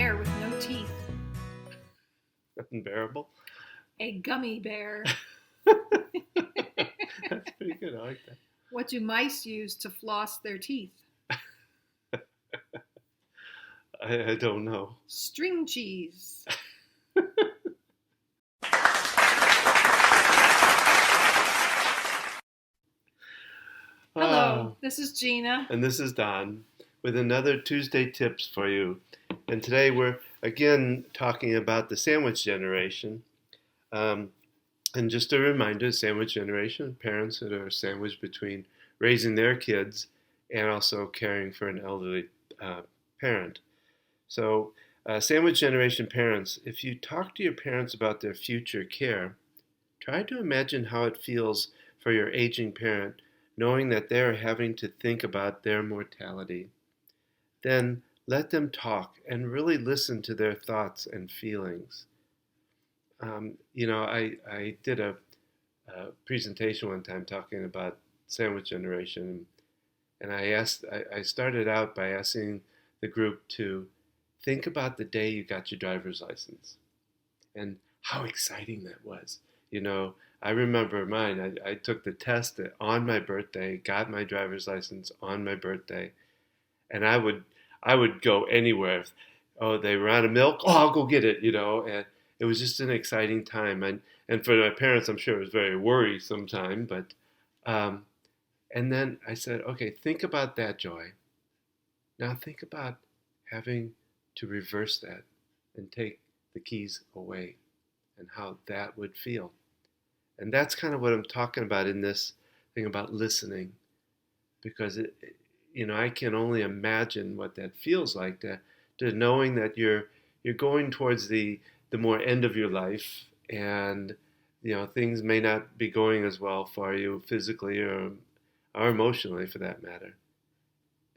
bear with no teeth. Unbearable? A gummy bear. That's pretty good. I like that. What do mice use to floss their teeth? I don't know. String cheese. Hello, this is Gina. And this is Don with another Tuesday Tips for you. And today we're again talking about the sandwich generation. And just a reminder, sandwich generation, parents that are sandwiched between raising their kids and also caring for an elderly parent. So sandwich generation parents, if you talk to your parents about their future care, try to imagine how it feels for your aging parent knowing that they're having to think about their mortality. Then let them talk and really listen to their thoughts and feelings. I did a presentation one time talking about sandwich generation, and I started out by asking the group to think about the day you got your driver's license and how exciting that was. I remember mine. I took the test on my birthday, got my driver's license on my birthday, and I would go anywhere. Oh, they were out of milk. Oh, I'll go get it. And it was just an exciting time. And for my parents, I'm sure it was very worrisome time. But and then I said, okay, think about that joy. Now think about having to reverse that and take the keys away, and how that would feel. And that's kind of what I'm talking about in this thing about listening, because I can only imagine what that feels like to knowing that you're going towards the more end of your life, and things may not be going as well for you physically or emotionally for that matter.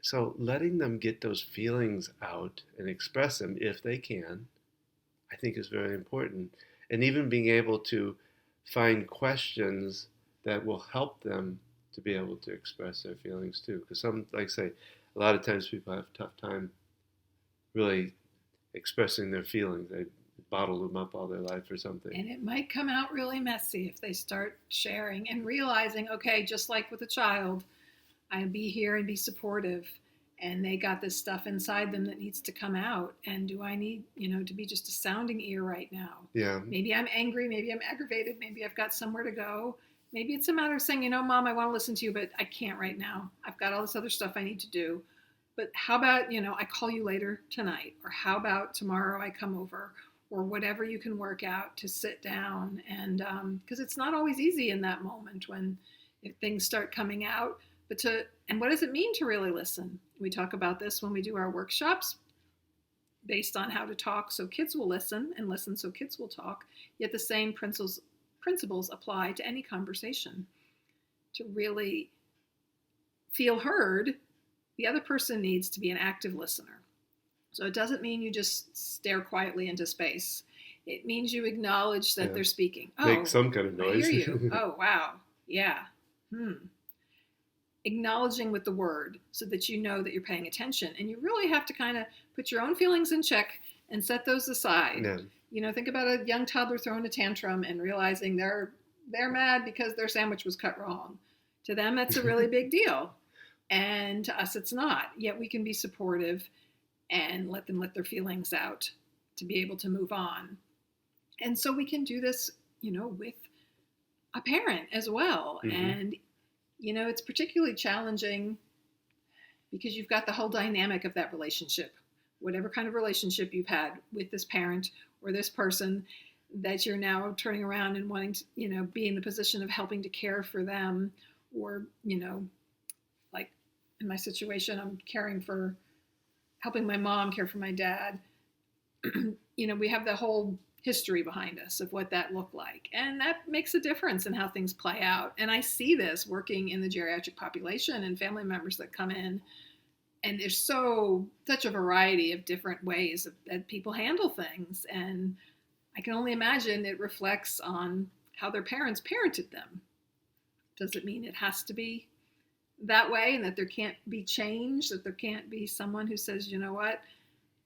So letting them get those feelings out and express them if they can, I think is very important. And even being able to find questions that will help them to be able to express their feelings too. Because a lot of times people have a tough time really expressing their feelings. They bottle them up all their life or something. And it might come out really messy if they start sharing and realizing, okay, just like with a child, I'll be here and be supportive. And they got this stuff inside them that needs to come out. And do I need, to be just a sounding ear right now? Yeah. Maybe I'm angry. Maybe I'm aggravated. Maybe I've got somewhere to go. Maybe it's a matter of saying, Mom, I want to listen to you, but I can't right now. I've got all this other stuff I need to do. But how about, I call you later tonight? Or how about tomorrow I come over? Or whatever you can work out to sit down. And because it's not always easy in that moment if things start coming out. And what does it mean to really listen? We talk about this when we do our workshops based on how to talk so kids will listen, and listen so kids will talk. Yet the same principles apply to any conversation. To really feel heard, the other person needs to be an active listener. So it doesn't mean you just stare quietly into space. It means you acknowledge that they're speaking. Make some kind of noise. I hear you. Oh, wow. Yeah. Acknowledging with the word so that you know that you're paying attention. And you really have to kind of put your own feelings in check and set those aside. Yeah. Think about a young toddler throwing a tantrum and realizing they're mad because their sandwich was cut wrong. To them, that's a really big deal. And to us, it's not. Yet we can be supportive and let them let their feelings out to be able to move on. And so we can do this, with a parent as well. Mm-hmm. And it's particularly challenging because you've got the whole dynamic of that relationship, whatever kind of relationship you've had with this parent or this person that you're now turning around and wanting to, be in the position of helping to care for them. Or, like in my situation, I'm helping my mom care for my dad. We have the whole history behind us of what that looked like. And that makes a difference in how things play out. And I see this working in the geriatric population and family members that come in. And there's such a variety of different ways that people handle things. And I can only imagine it reflects on how their parents parented them. Does it mean it has to be that way and that there can't be change, that there can't be someone who says, you know what,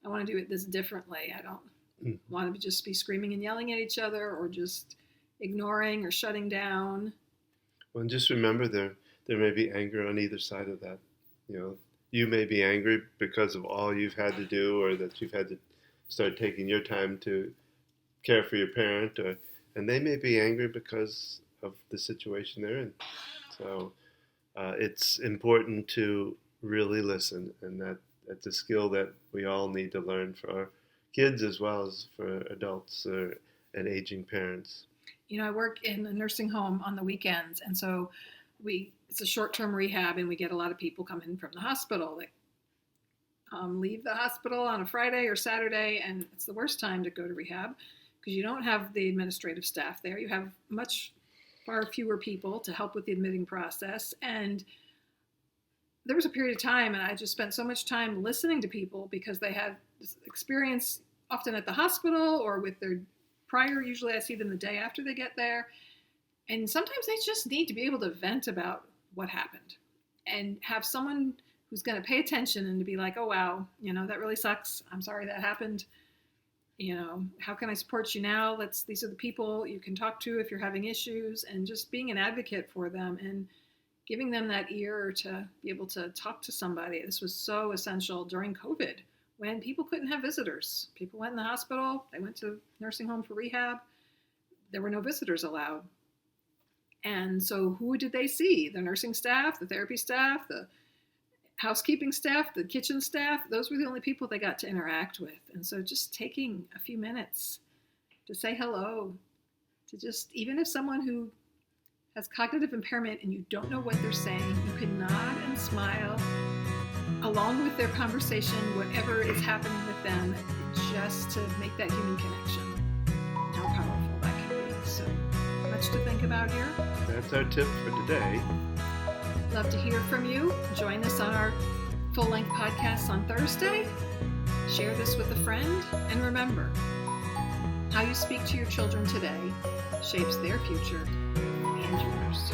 I want to do it this differently. I don't want to just be screaming and yelling at each other or just ignoring or shutting down. Well, and just remember there may be anger on either side of that. You may be angry because of all you've had to do, or that you've had to start taking your time to care for your parent, and they may be angry because of the situation they're in. So it's important to really listen, and that's a skill that we all need to learn for our kids as well as for adults and aging parents. I work in a nursing home on the weekends, and so it's a short-term rehab, and we get a lot of people come in from the hospital that leave the hospital on a Friday or Saturday, and it's the worst time to go to rehab because you don't have the administrative staff there. You have far fewer people to help with the admitting process. And there was a period of time, and I just spent so much time listening to people because they had this experience often at the hospital or with their usually I see them the day after they get there. And sometimes they just need to be able to vent about what happened and have someone who's going to pay attention and to be like, oh, wow, that really sucks. I'm sorry that happened. How can I support you now? These are the people you can talk to if you're having issues, and just being an advocate for them and giving them that ear to be able to talk to somebody. This was so essential during COVID when people couldn't have visitors. People went in the hospital, they went to nursing home for rehab. There were no visitors allowed. And so who did they see? The nursing staff, the therapy staff, the housekeeping staff, the kitchen staff. Those were the only people they got to interact with. And so just taking a few minutes to say hello, to just, even if someone who has cognitive impairment and you don't know what they're saying, you can nod and smile along with their conversation, whatever is happening with them, just to make that human connection. How powerful that can be. So much to think about here. That's our tip for today. Love to hear from you. Join us on our full-length podcast on Thursday. Share this with a friend. And remember, how you speak to your children today shapes their future and yours.